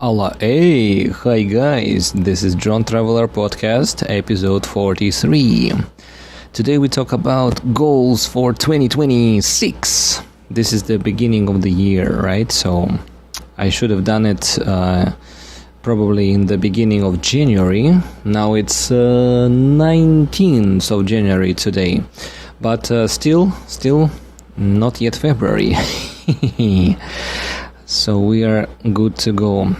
Allah, hey, hi guys, this is John Traveler Podcast, episode 43. Today we talk about goals for 2026. This is the beginning of the year, right? So I should have done it probably in the beginning of January. Now it's 19th of January today, but still not yet February. So we are good to go.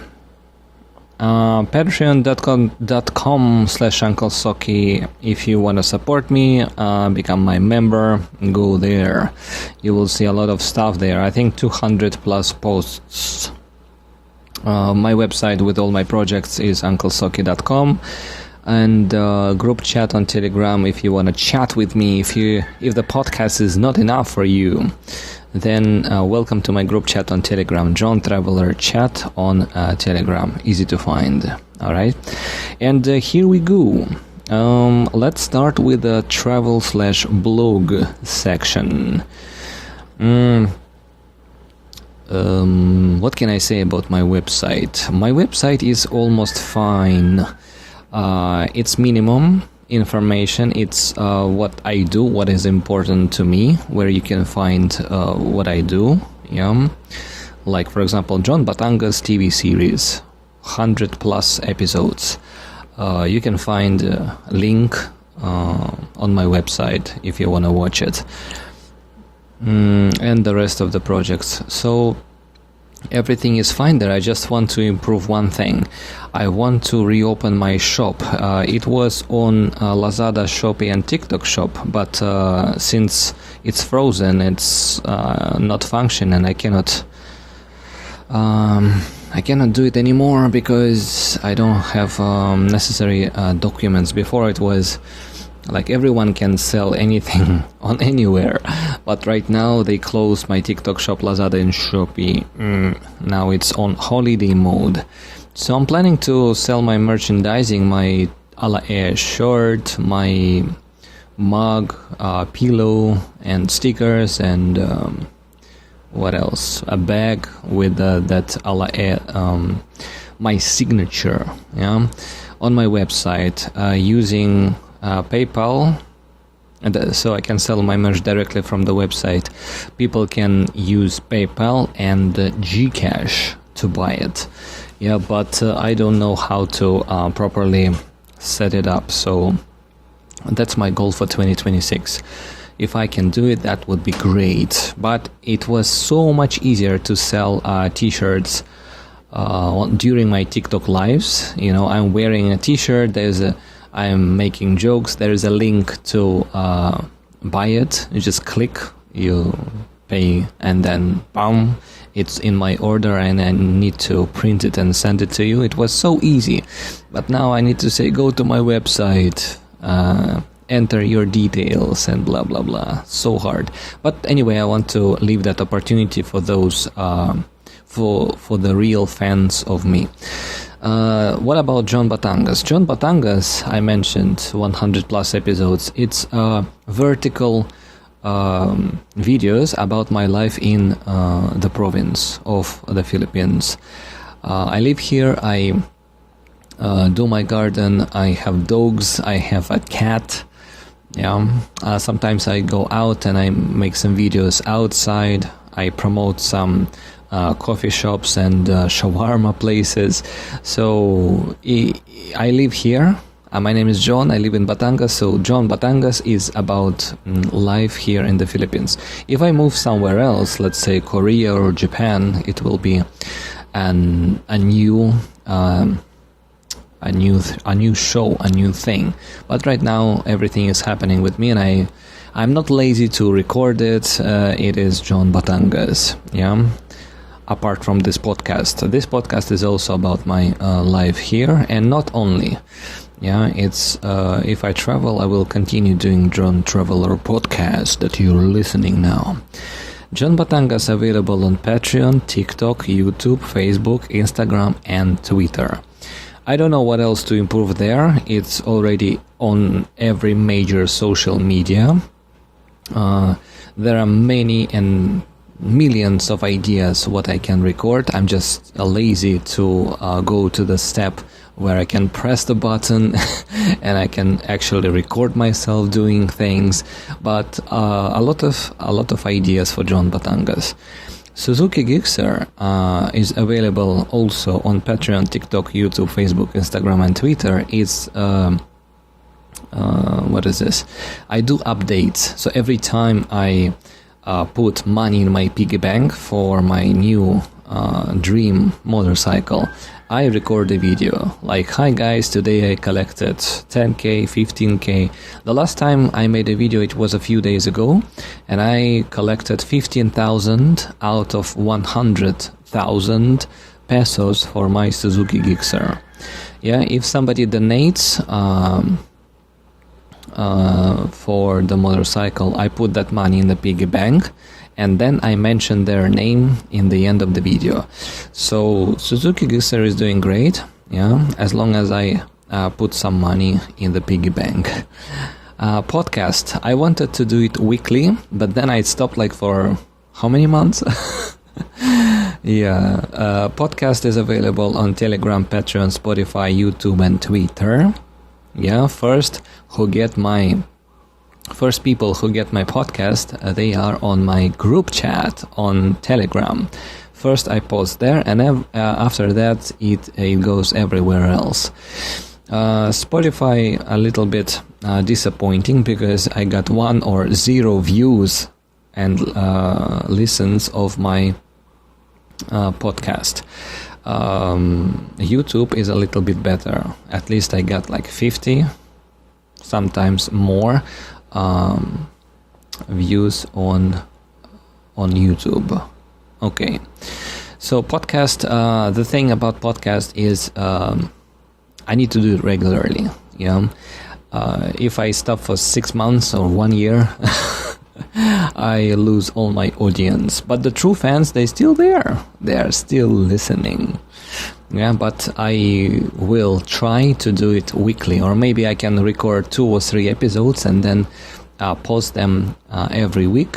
Patreon.com/UncleSocky. If you want to support me, become my member, go there. You will see a lot of stuff there. I think 200 plus posts. My website with all my projects is UncleSocky.com. And group chat on Telegram if you want to chat with me. If the podcast is not enough for you, then welcome to my group chat on Telegram, John Traveler Chat on Telegram. Easy to find. All right, and here we go. Let's start with the travel/blog section. What can I say about my website? My website is almost fine. It's minimum information. It's what I do, what is important to me, where you can find what I do. Yeah, like for example, John Batanga's TV series, 100 plus episodes. You can find a link on my website if you want to watch it, and the rest of the projects. So everything is fine there. I just want to improve one thing. I want to reopen my shop. It was on Lazada, Shopee and TikTok shop, but since it's frozen, it's not functioning. I cannot do it anymore because I don't have necessary documents. Before it was like everyone can sell anything on anywhere, but right now they closed my TikTok shop, Lazada and Shopee. Now it's on holiday mode. So I'm planning to sell my merchandising, my Ala Air shirt, my mug, pillow and stickers, and what else? A bag with that Ala Air, my signature, yeah, on my website using PayPal, and so I can sell my merch directly from the website. People can use PayPal and Gcash to buy it. Yeah, but I don't know how to properly set it up. So that's my goal for 2026. If I can do it, that would be great. But it was so much easier to sell t-shirts during my TikTok lives. You know, I'm wearing a t-shirt. I'm making jokes. There is a link to buy it. You just click, you pay, and then bam, it's in my order, and I need to print it and send it to you. It was so easy. But now I need to say, go to my website, enter your details, and blah, blah, blah. So hard. But anyway, I want to leave that opportunity for those, for the real fans of me. What about John Batangas? John Batangas, I mentioned 100 plus episodes. It's vertical videos about my life in the province of the Philippines. I live here. I do my garden. I have dogs. I have a cat. Yeah. Sometimes I go out and I make some videos outside. I promote some coffee shops and shawarma places. So I live here. My name is John. I live in Batangas. So John Batangas is about life here in the Philippines. If I move somewhere else, let's say Korea or Japan, it will be a new show, a new thing. But right now everything is happening with me, and I'm not lazy to record it. It is John Batangas. Yeah. Apart from this podcast is also about my life here, and not only. Yeah, it's if I travel, I will continue doing John Traveler Podcast that you're listening now. John Batangas available on Patreon, TikTok, YouTube, Facebook, Instagram, and Twitter. I don't know what else to improve there. It's already on every major social media. There are many and millions of ideas what I can record. I'm just lazy to go to the step where I can press the button and I can actually record myself doing things. But a lot of ideas for John Batangas. Suzuki Gixxer is available also on Patreon, TikTok, YouTube, Facebook, Instagram, and Twitter. It's what is this? I do updates. So every time I put money in my piggy bank for my new dream motorcycle, I record a video like, hi guys, today I collected 10k, 15k. The last time I made a video, it was a few days ago, and I collected 15,000 out of 100,000 pesos for my Suzuki Gixxer. Yeah, if somebody donates for the motorcycle, I put that money in the piggy bank, and then I mention their name in the end of the video. So Suzuki Gixxer is doing great, yeah, as long as I put some money in the piggy bank. Podcast, I wanted to do it weekly, but then I stopped like for how many months? Yeah, podcast is available on Telegram, Patreon, Spotify, YouTube, and Twitter. Yeah, first people who get my podcast, they are on my group chat on Telegram. First I post there, and after that it goes everywhere else. Spotify, a little bit disappointing, because I got 1 or 0 views and listens of my podcast. YouTube is a little bit better. At least I got like 50, sometimes more views on YouTube. Okay, so podcast, the thing about podcast is I need to do it regularly. Yeah, if I stop for 6 months or 1 year, I lose all my audience. But the true fans, they're still there. They are still listening. Yeah, but I will try to do it weekly, or maybe I can record 2 or 3 episodes and then post them every week,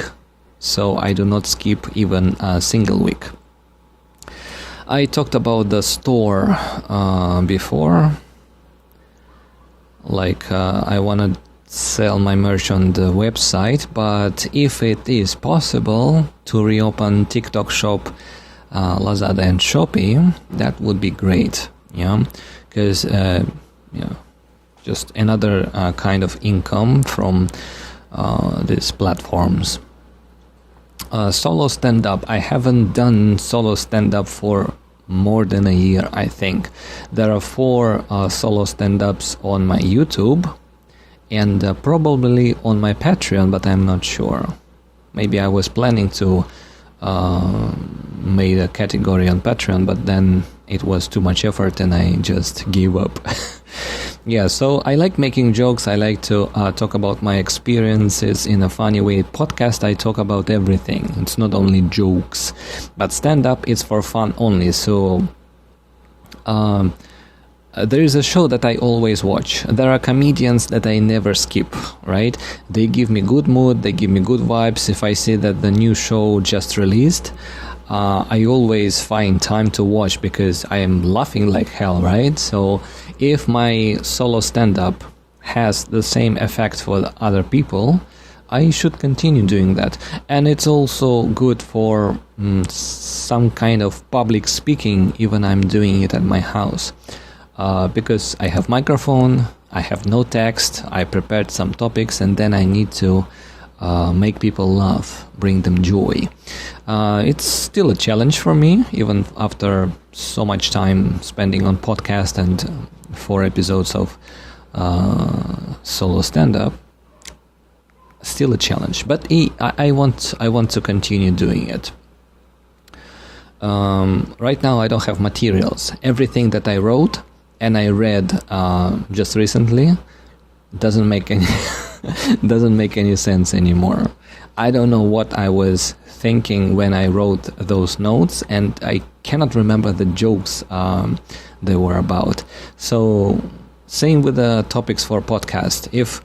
so I do not skip even a single week. I talked about the store before, like I want to sell my merch on the website, but if it is possible to reopen TikTok shop, Lazada and Shopee, that would be great. Yeah, because just another kind of income from these platforms. Solo stand-up, I haven't done solo stand-up for more than a year, I think. There are 4 solo stand-ups on my YouTube, and probably on my Patreon, but I'm not sure. Maybe I was planning to make a category on Patreon, but then it was too much effort and I just gave up. Yeah, so I like making jokes. I like to talk about my experiences in a funny way. Podcast, I talk about everything. It's not only jokes, but stand-up is for fun only. So there is a show that I always watch. There are comedians that I never skip, right? They give me good mood, they give me good vibes. If I see that the new show just released, I always find time to watch, because I am laughing like hell, right? So if my solo stand-up has the same effect for other people, I should continue doing that. And it's also good for some kind of public speaking, even I'm doing it at my house. Because I have microphone, I have no text, I prepared some topics, and then I need to make people laugh, bring them joy. It's still a challenge for me, even after so much time spending on podcast and 4 episodes of solo stand-up. Still a challenge, but I want to continue doing it. Right now I don't have materials. Everything that I wrote and I read just recently doesn't make any sense anymore. I don't know what I was thinking when I wrote those notes, and I cannot remember the jokes they were about. So same with the topics for podcast. If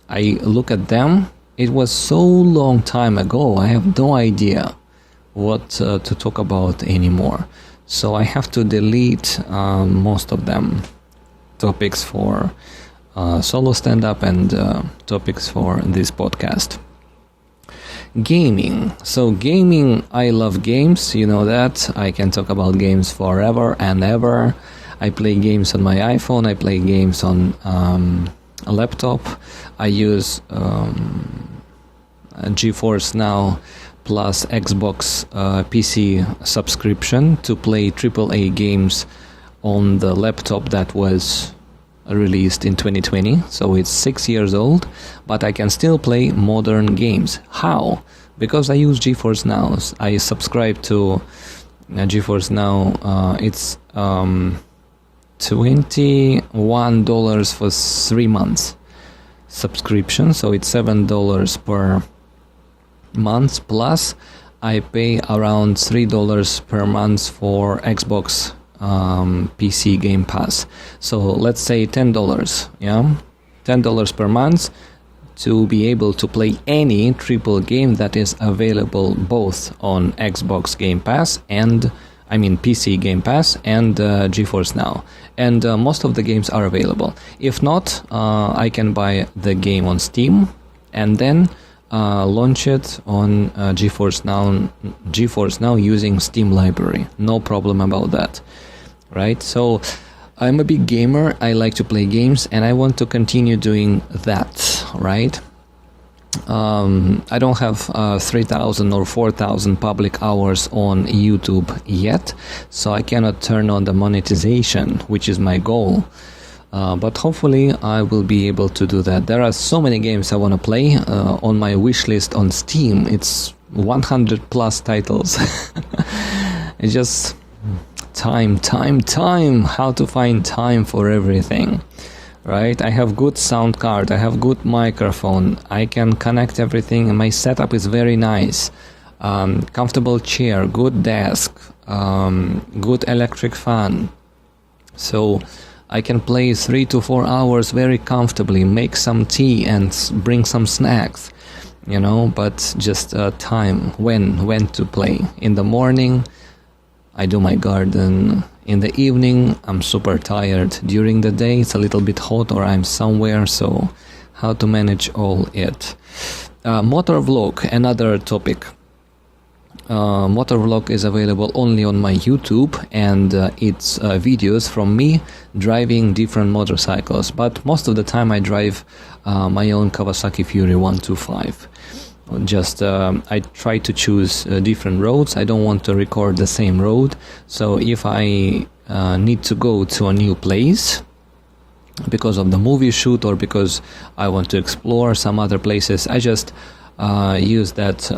I look at them, it was so long time ago, I have no idea what to talk about anymore. So I have to delete most of them. Topics for solo stand-up and topics for this podcast. Gaming. So gaming, I love games, you know that. I can talk about games forever and ever. I play games on my iPhone, I play games on a laptop. I use GeForce Now plus Xbox PC subscription to play AAA games on the laptop that was released in 2020. So it's 6 years old, but I can still play modern games. How? Because I use GeForce Now. I subscribe to GeForce Now. It's $21 for 3 months subscription, so it's $7 per month, plus I pay around $3 per month for Xbox PC Game Pass. So let's say $10, yeah, $10 per month to be able to play any triple game that is available both on Xbox Game Pass and PC Game Pass and GeForce Now. And most of the games are available. If not, I can buy the game on Steam and then launch it on GeForce Now using Steam library. No problem about that, right? So I'm a big gamer. I like to play games and I want to continue doing that, right? I don't have 3,000 or 4,000 public hours on YouTube yet, so I cannot turn on the monetization, which is my goal. But hopefully I will be able to do that. There are so many games I want to play on my wish list on Steam. It's 100 plus titles. It's just time. How to find time for everything. Right, I have good sound card, I have good microphone, I can connect everything, and my setup is very nice. Comfortable chair, good desk, good electric fan. So I can play 3 to 4 hours very comfortably, make some tea and bring some snacks, you know, but just time, when to play. In the morning, I do my garden. In the evening, I'm super tired. During the day, it's a little bit hot or I'm somewhere, so how to manage all it. Motor vlog, another topic. Motor vlog is available only on my YouTube, and it's videos from me driving different motorcycles. But most of the time I drive my own Kawasaki Fury 125. Just I try to choose different roads. I don't want to record the same road. So if I need to go to a new place because of the movie shoot or because I want to explore some other places, I just use that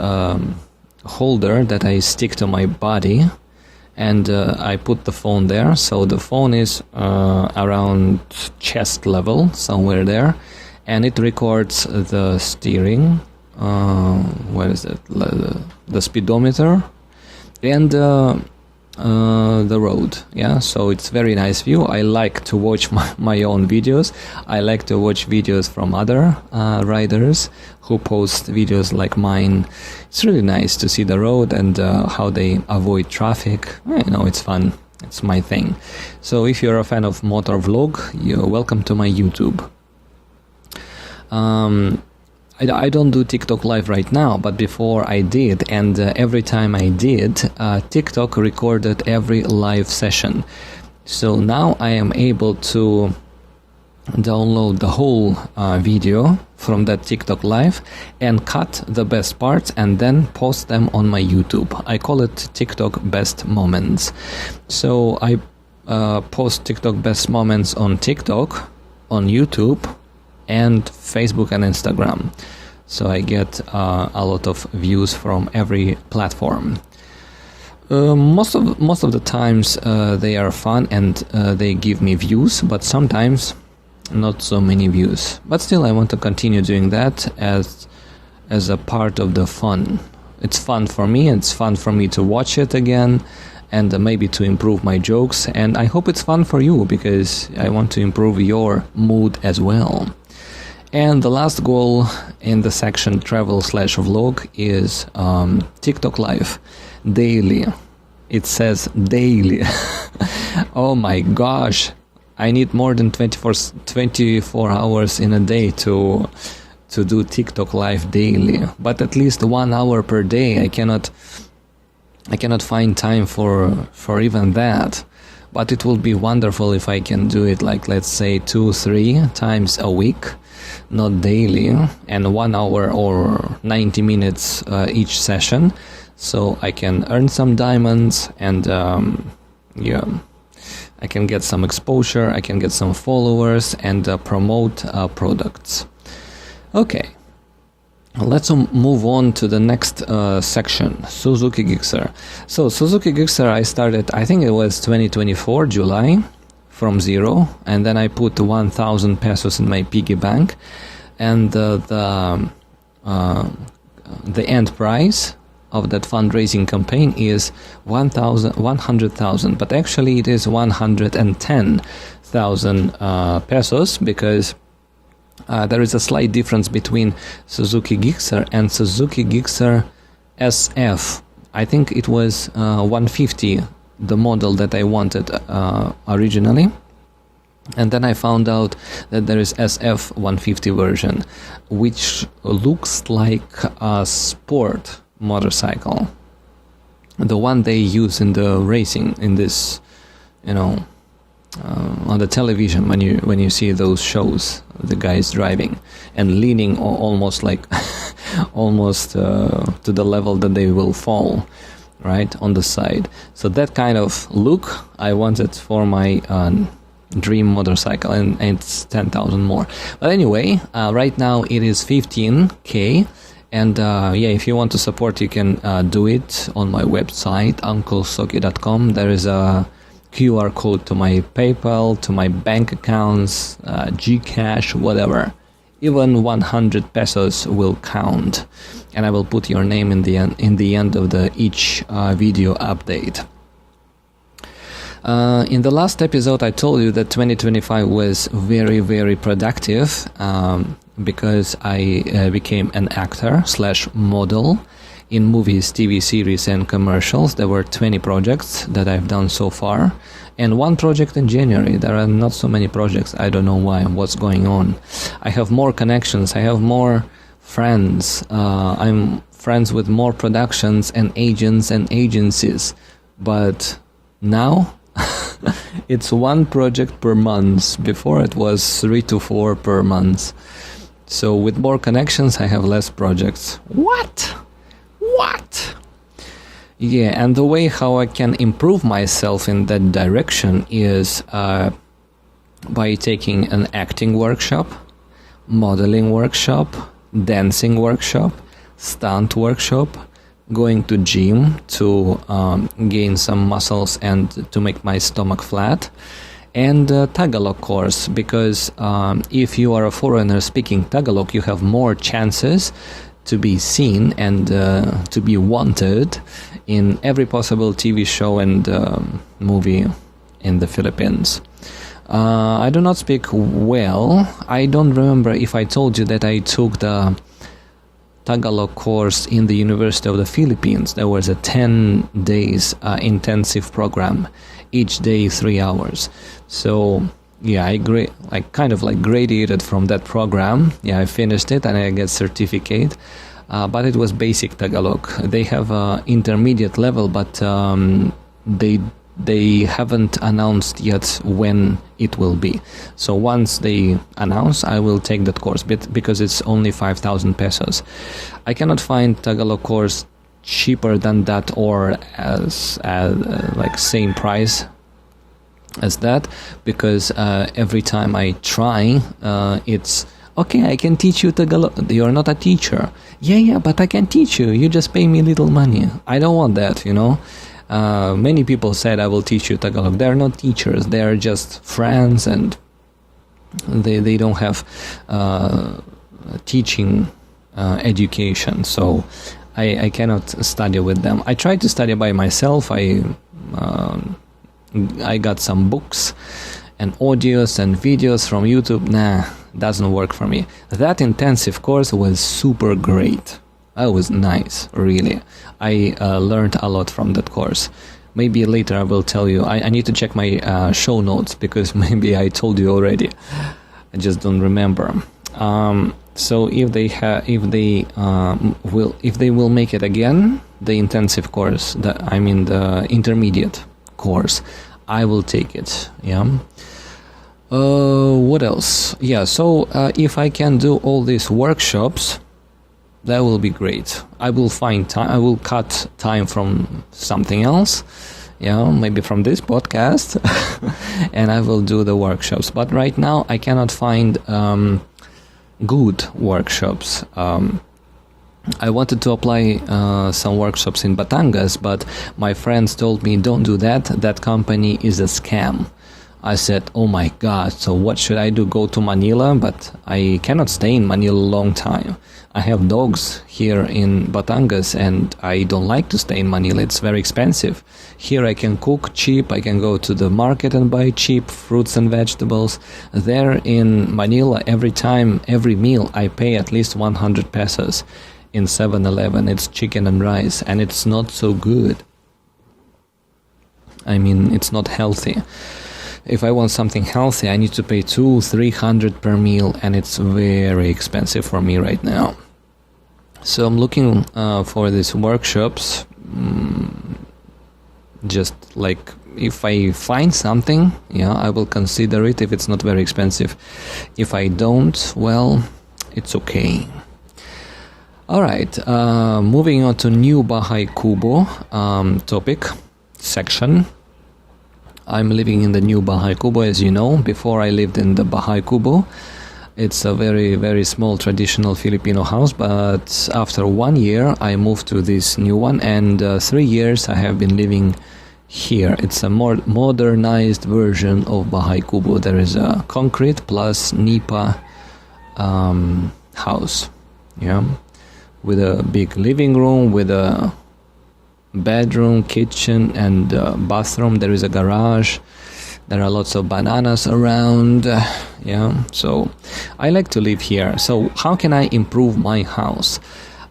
holder that I stick to my body, and I put the phone there. So the phone is around chest level, somewhere there, and it records the steering. What is it? The speedometer and the road. Yeah, so it's very nice view. I like to watch my own videos. I like to watch videos from other riders who post videos like mine. It's really nice to see the road and how they avoid traffic. You know, it's fun. It's my thing. So if you're a fan of motor vlog, you're welcome to my YouTube. I don't do TikTok live right now, but before I did, and every time I did, TikTok recorded every live session. So now I am able to download the whole video from that TikTok live and cut the best parts and then post them on my YouTube. I call it TikTok Best Moments. So I post TikTok Best Moments on TikTok, on YouTube, and Facebook and Instagram. So I get a lot of views from every platform. Most of the times they are fun and they give me views, but sometimes not so many views. But still, I want to continue doing that as a part of the fun. It's fun for me. It's fun for me to watch it again, and maybe to improve my jokes. And I hope it's fun for you, because I want to improve your mood as well. And the last goal in the section travel/vlog is TikTok live. daily. It says daily. Oh my gosh, I need more than 24 hours in a day to do TikTok live daily, but at least 1 hour per day. I cannot find time for even that. But it will be wonderful if I can do it, like, let's say 2-3 times a week, not daily, and 1 hour or 90 minutes each session, so I can earn some diamonds, and I can get some exposure, I can get some followers, and promote products. Okay, let's move on to the next section, Suzuki Gixxer. So Suzuki Gixxer, I started, I think it was 2024, July, from zero, and then I put 1,000 pesos in my piggy bank, and the end prize of that fundraising campaign is 100,000, but actually it is 110,000 pesos, because there is a slight difference between Suzuki Gixxer and Suzuki Gixxer SF. I think it was 150, the model that I wanted originally. And then I found out that there is SF 150 version, which looks like a sport motorcycle. The one they use in the racing, in this, on the television, when you see those shows, the guys driving and leaning almost like almost to the level that they will fall right on the side. So that kind of look I wanted for my dream motorcycle, and it's 10,000 more. But anyway, right now it is 15k, and if you want to support, you can do it on my website unclesoki.com. There is a QR code to my PayPal, to my bank accounts, Gcash, whatever. Even 100 pesos will count, and I will put your name in the end of each video update. In the last episode, I told you that 2025 was very, very productive because I became an actor/model in movies, TV series, and commercials. There were 20 projects that I've done so far, and one project in January. There are not so many projects. I don't know why, what's going on. I have more connections, I have more friends. I'm friends with more productions and agents and agencies. But now, it's one project per month. Before it was 3 to 4 per month. So with more connections, I have less projects. What? Yeah, and the way how I can improve myself in that direction is by taking an acting workshop, modeling workshop, dancing workshop, stunt workshop, going to gym to gain some muscles and to make my stomach flat, and Tagalog course, because if you are a foreigner speaking Tagalog, you have more chances to be seen and to be wanted in every possible TV show and movie in the Philippines. I do not speak well. I don't remember if I told you that I took the Tagalog course in the University of the Philippines. There was a 10 days intensive program, each day 3 hours. So yeah, I kind of graduated from that program. Yeah, I finished it and I get certificate. But it was basic Tagalog. They have intermediate level, but they haven't announced yet when it will be. So once they announce, I will take that course, because it's only 5,000 pesos. I cannot find Tagalog course cheaper than that, or as same price as that, because every time I try, it's okay, I can teach you Tagalog. You're not a teacher. Yeah, but I can teach you. You just pay me little money. I don't want that, Many people said I will teach you Tagalog. They're not teachers. They are just friends, and they don't have teaching education. So I cannot study with them. I tried to study by myself. I got some books and audios and videos from YouTube. Nah, doesn't work for me. That intensive course was super great. That was nice, really. I learned a lot from that course. Maybe later I will tell you. I need to check my show notes because maybe I told you already. I just don't remember. So if they will make it again, the intensive course, the intermediate course, I will take it. Yeah. What else? Yeah. So if I can do all these workshops, that will be great. I will find time. I will cut time from something else. Yeah, maybe from this podcast, and I will do the workshops. But right now, I cannot find good workshops. I wanted to apply some workshops in Batangas, but my friends told me, don't do that. That company is a scam. I said, oh my God, so what should I do? Go to Manila? But I cannot stay in Manila a long time. I have dogs here in Batangas and I don't like to stay in Manila. It's very expensive. Here I can cook cheap. I can go to the market and buy cheap fruits and vegetables. There in Manila, every meal, I pay at least 100 pesos in 7-Eleven. It's chicken and rice and it's not so good. I mean, it's not healthy. If I want something healthy, I need to pay 200-300 per meal, and it's very expensive for me right now. So I'm looking for these workshops. Just like if I find something, yeah, I will consider it if it's not very expensive. If I don't, well, it's okay. All right, moving on to new bahay kubo topic section. I'm living in the new bahay kubo, as you know. Before I lived in the bahay kubo. It's a very, very small traditional Filipino house, but after 1 year I moved to this new one, and 3 years I have been living here. It's a more modernized version of bahay kubo. There is a concrete plus nipa house, yeah, with a big living room, with a bedroom, kitchen, and bathroom. There is a garage. There are lots of bananas around. Yeah, so I like to live here. So how can I improve my house?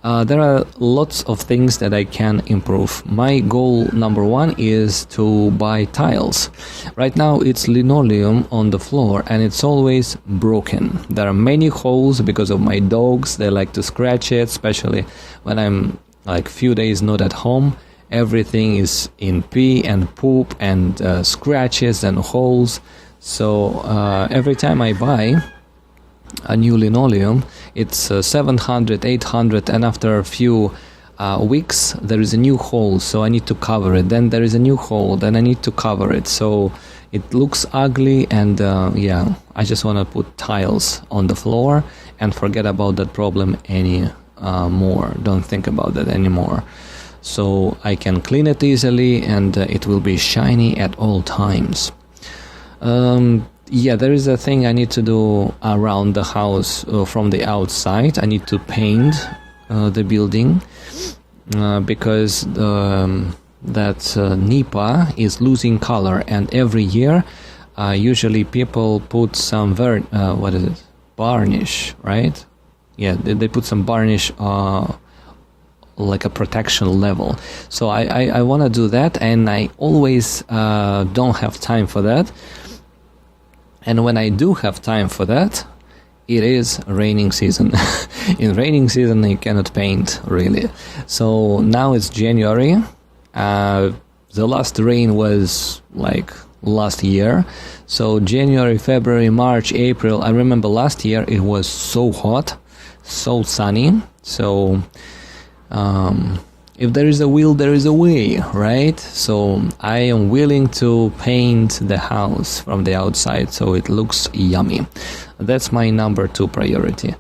There are lots of things that I can improve. My goal number one is to buy tiles. Right now it's linoleum on the floor and it's always broken. There are many holes because of my dogs. They like to scratch it, especially when I'm like few days not at home. Everything is in pee and poop and scratches and holes. So every time I buy a new linoleum, it's 700, 800, and after a few weeks there is a new hole, so I need to cover it. Then there is a new hole, then I need to cover it. So it looks ugly, and yeah, I just want to put tiles on the floor and forget about that problem more. Don't think about that anymore. So I can clean it easily, and it will be shiny at all times. Yeah, there is a thing I need to do around the house from the outside. I need to paint the building because that nipa is losing color, and every year usually people put some varnish, right? Yeah, they put some varnish like a protection level. So I want to do that, and I always don't have time for that. And when I do have time for that, it is raining season. In raining season, you cannot paint, really. So now it's January. The last rain was like last year. So January, February, March, April. I remember last year it was so hot, so sunny. So if there is a will, there is a way, right? So I am willing to paint the house from the outside so it looks yummy. That's my number 2 priority.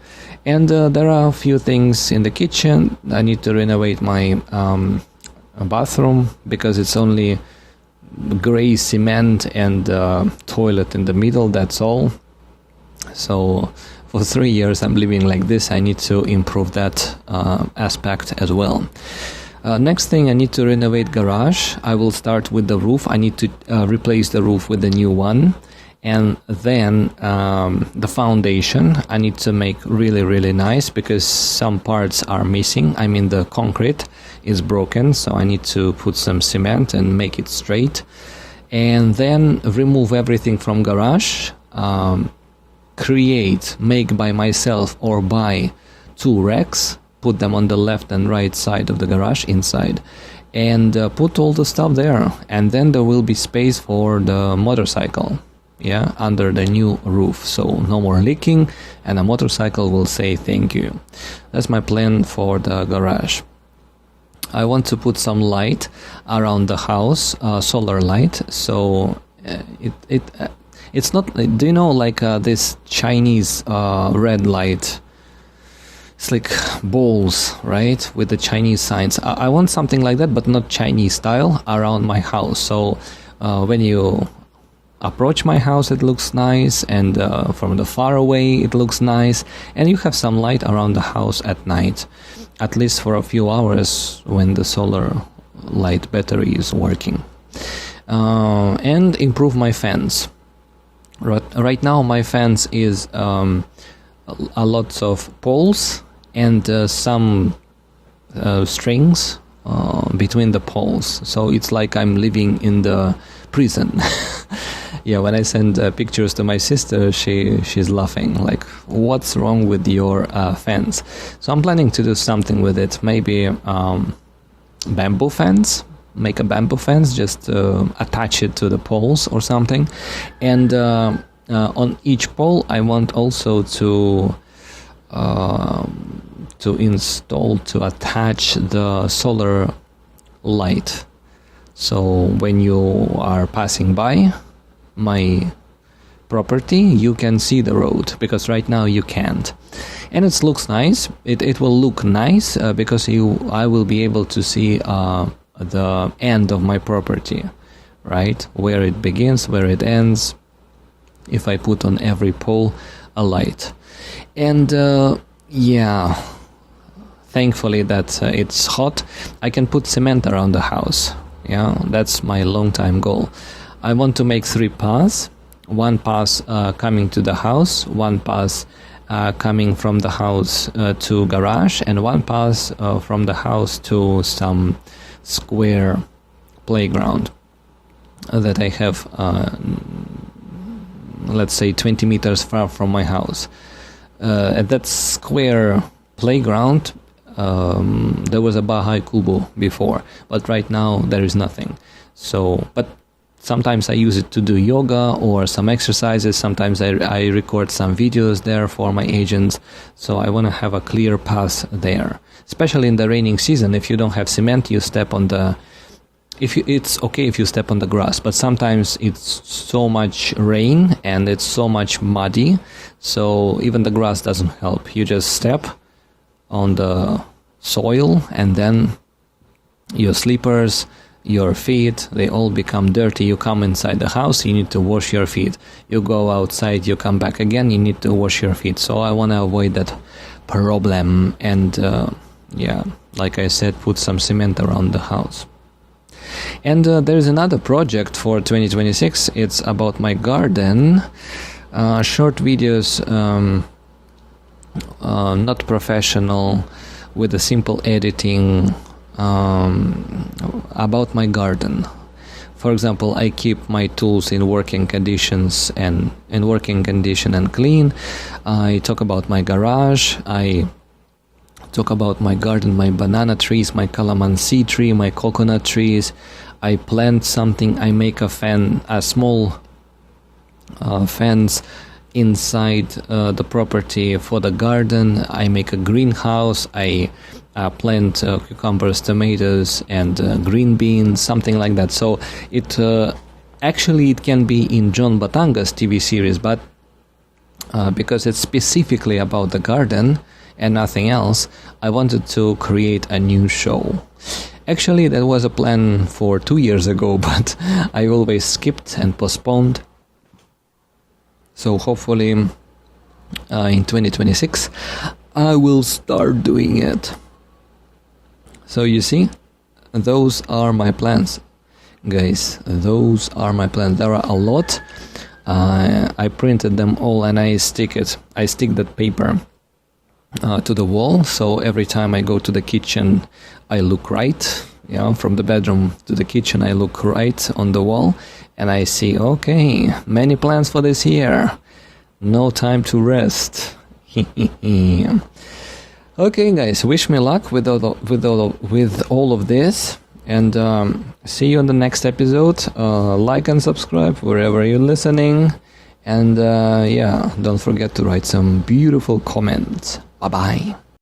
And there are a few things in the kitchen. I need to renovate my bathroom because it's only gray cement and toilet in the middle, that's all. So for 3 years I'm living like this. I need to improve that aspect as well. Next thing, I need to renovate garage. I will start with the roof. I need to replace the roof with the new one. And then the foundation I need to make really, really nice, because some parts are missing. I mean, the concrete is broken, so I need to put some cement and make it straight. And then remove everything from garage, make by myself or buy 2 racks, put them on the left and right side of the garage inside, and put all the stuff there. And then there will be space for the motorcycle, under the new roof, so no more leaking, and the motorcycle will say thank you. That's my plan for the garage. I want to put some light around the house, solar light, so it's not, do you know, like this Chinese red light? It's like balls, right, with the Chinese signs. I want something like that, but not Chinese style, around my house. So when you approach my house, it looks nice, and from the far away it looks nice, and you have some light around the house at night, at least for a few hours when the solar light battery is working. And improve my fence. Right now my fence is a lot of poles and some strings between the poles, so it's like I'm living in the prison. When I send pictures to my sister, she's laughing, like, what's wrong with your fence? So I'm planning to do something with it, maybe bamboo fence, make a bamboo fence, just attach it to the poles or something. And on each pole I want also to attach the solar light, so when you are passing by my property you can see the road, because right now you can't. And it looks nice, it will look nice because I will be able to see the end of my property, right, where it begins, where it ends, if I put on every pole a light. And thankfully that it's hot, I can put cement around the house. That's my long time goal. I want to make 3 paths, 1 path coming to the house, 1 path coming from the house to garage, and 1 path from the house to some square playground that I have, let's say 20 meters far from my house. At that square playground there was a bahay kubo before, but right now there is nothing. So, but sometimes I use it to do yoga or some exercises. Sometimes I record some videos there for my agents. So I want to have a clear path there, especially in the raining season. If you don't have cement, you step on the... it's okay if you step on the grass, but sometimes it's so much rain and it's so much muddy, so even the grass doesn't help. You just step on the soil, and then your slippers, your feet, they all become dirty. You come inside the house, you need to wash your feet. You go outside, you come back again, you need to wash your feet. So I want to avoid that problem, and like I said, put some cement around the house. And there's another project for 2026. It's about my garden. Short videos, not professional, with a simple editing, about my garden. For example, I keep my tools in working conditions and clean. I talk about my garage. I talk about my garden, my banana trees, my calamansi tree, my coconut trees. I plant something. I make a small fence inside the property for the garden. I make a greenhouse. I plant cucumbers, tomatoes, and green beans, something like that. So it can be in John Batanga's TV series, but because it's specifically about the garden and nothing else, I wanted to create a new show. Actually, that was a plan for 2 years ago, but I always skipped and postponed. So hopefully in 2026 I will start doing it. So you see, those are my plans, guys. Those are my plans. There are a lot. I printed them all, and I stick that paper to the wall, so every time I go to the kitchen I look right. From the bedroom to the kitchen I look right on the wall, and I see, okay, many plans for this year, no time to rest. Okay, guys, wish me luck with all of this, and see you on the next episode. Like and subscribe wherever you're listening, and don't forget to write some beautiful comments. Bye bye.